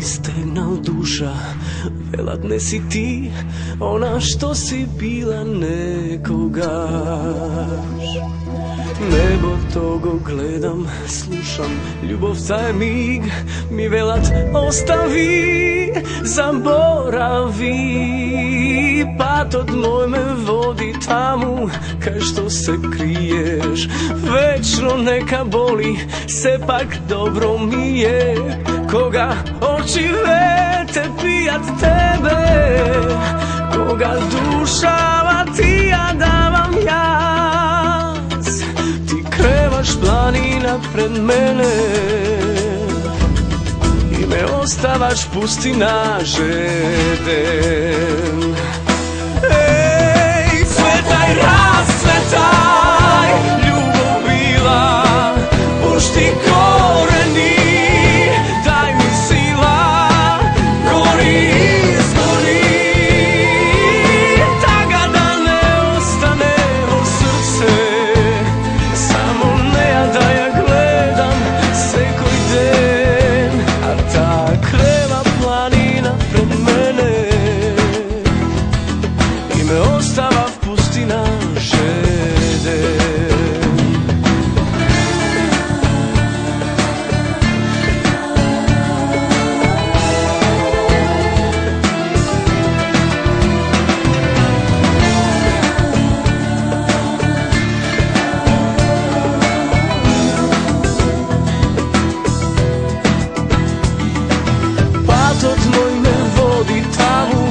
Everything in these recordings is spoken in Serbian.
stegnal duša, velat ne si ti ona što si bila nekogaš. Nebo togo gledam, slušam, ljubav taj mig mi velat ostavi, zaboravi. Patot moj me vodi tamo, kaj što se kriješ, večno neka boli, sepak dobro mi je. Koga oči vete pijat tebe, koga dušava ti ja davam jaz. Ti krevaš planina pred mene i me ostavaš pustina žeden. Ej, cvetaj, rascvetaj, ljubav bila, pušti koreni, daj mi sila, gori, izgori, taga da ne ostane u srce, samo ne da ja gledam se koji den, a ta kreva planina pred mene i me ostava pustina žeden. Patot moj me vodi tamo,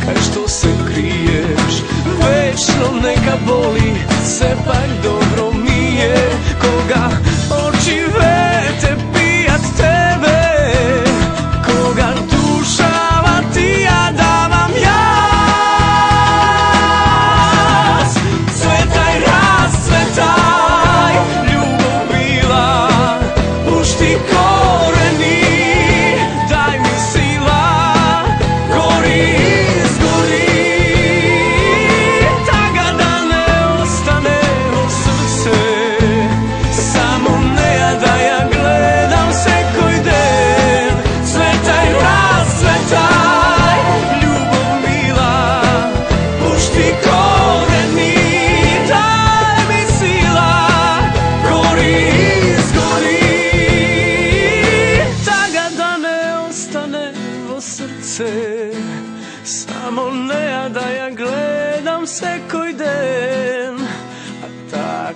kaj što se kriješ, večno neka boli, sepak dobro mi je. Koga oči vete pijat tebe, koga dušava ti ja davam jaz. Cvetaj, rascvetaj, ljubav bila, pušti koreni, daj mi sila, gori, izgori, taga da ne ostane u srce, samo ne da ja gledam se koji den. Cvetaj, rascvetaj, ljubav mila, pušti koreni, daj mi sila, gori, izgori, taga da ne ostane u srce, samo ne da ja gledam se koji den, a ta